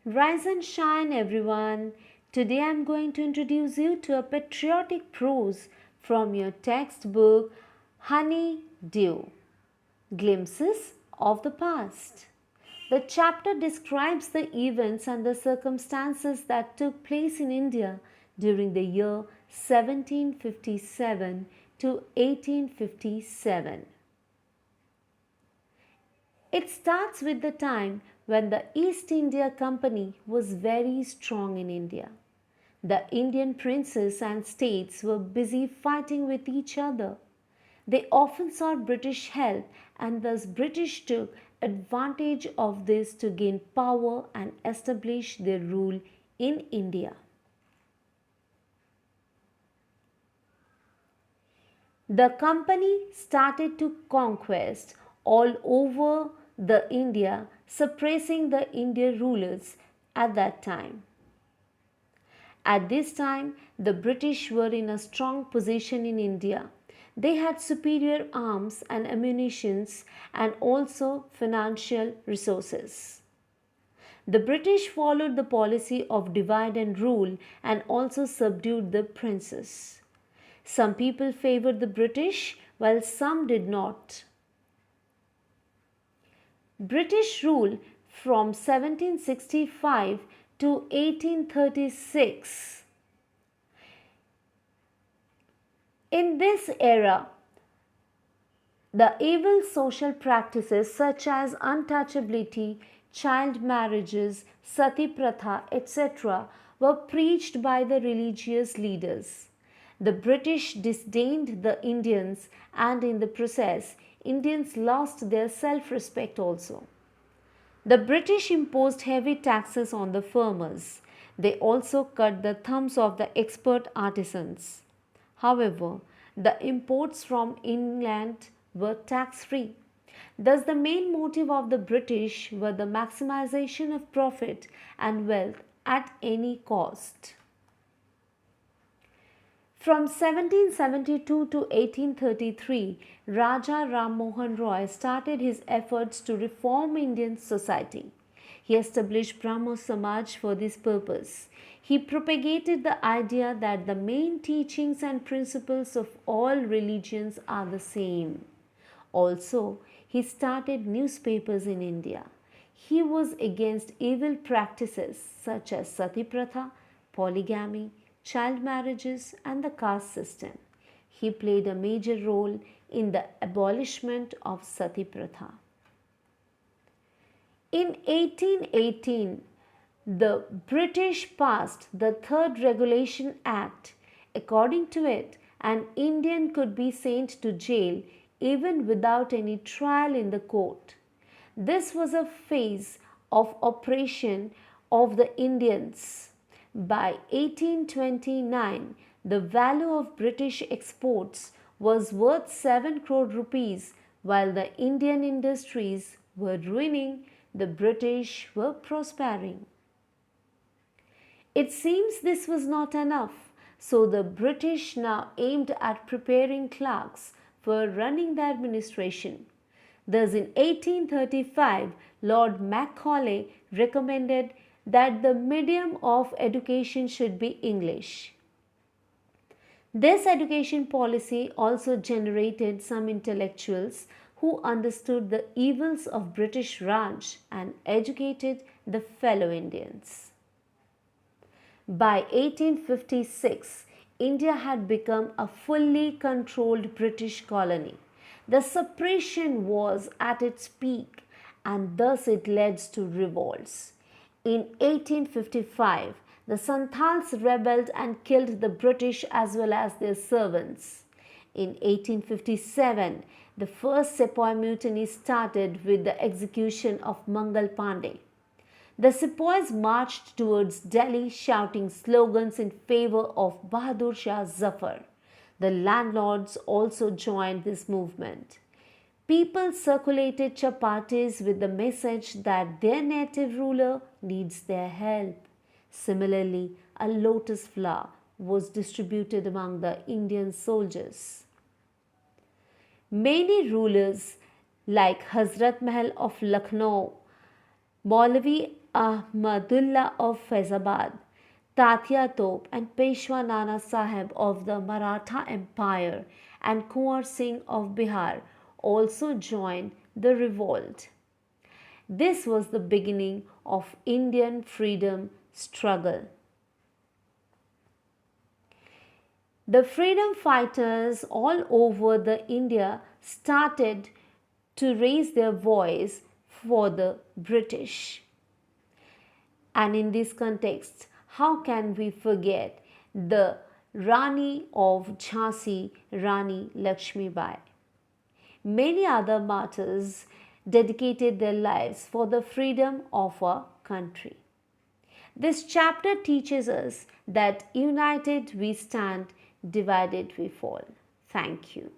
Rise and shine, everyone. Today I'm going to introduce you to a patriotic prose from your textbook Honey Dew Glimpses of the Past. The chapter describes the events and the circumstances that took place in India during the year 1757 to 1857. It starts with the time when the East India Company was very strong in India. The Indian princes and states were busy fighting with each other. They often sought British help, and thus British took advantage of this to gain power and establish their rule in India. The company started to conquest all over the India, suppressing the Indian rulers at that time. At this time, the British were in a strong position in India. They had superior arms and ammunitions and also financial resources. The British followed the policy of divide and rule and also subdued the princes. Some people favored the British while some did not. British rule from 1765 to 1836. In this era, the evil social practices such as untouchability, child marriages, sati pratha, etc., were preached by the religious leaders. The British disdained the Indians, and in the process, Indians lost their self respect also. The British imposed heavy taxes on the farmers. They also cut the thumbs of the expert artisans. However, the imports from England were tax free. Thus, the main motive of the British were the maximization of profit and wealth at any cost. From 1772 to 1833, Raja Ram Mohan Roy started his efforts to reform Indian society. He established Brahmo Samaj for this purpose. He propagated the idea that the main teachings and principles of all religions are the same. Also, he started newspapers in India. He was against evil practices such as sati pratha, polygamy, child marriages, and the caste system. He played a major role in the abolishment of sati pratha. In 1818, the British passed the Third Regulation Act. According to it, an Indian could be sent to jail even without any trial in the court. This was a phase of oppression of the Indians. By 1829, the value of British exports was worth 7 crore rupees, while the Indian industries were ruining, the British were prospering. It seems this was not enough, so the British now aimed at preparing clerks for running the administration. Thus, in 1835, Lord Macaulay recommended that the medium of education should be English. This education policy also generated some intellectuals who understood the evils of British Raj and educated the fellow Indians. By 1856, India had become a fully controlled British colony. The suppression was at its peak, and thus it led to revolts. In 1855, the Santals rebelled and killed the British as well as their servants. In 1857, the first Sepoy mutiny started with the execution of Mangal Pandey. The sepoys marched towards Delhi shouting slogans in favor of Bahadur Shah Zafar. The landlords also joined this movement. People circulated chapatis with the message that their native ruler needs their help. Similarly, a lotus flower was distributed among the Indian soldiers. Many rulers like Hazrat Mahal of Lucknow, Maulavi Ahmadullah of Faizabad, Tatya Top and Peshwa Nana Sahib of the Maratha Empire, and Kunwar Singh of Bihar also joined the revolt. This was the beginning of Indian freedom struggle. The freedom fighters all over the India started to raise their voice for the British. And in this context, how can we forget the Rani of Jhansi, Rani Lakshmibai? Many other martyrs dedicated their lives for the freedom of our country. This chapter teaches us that united we stand, divided we fall. Thank you.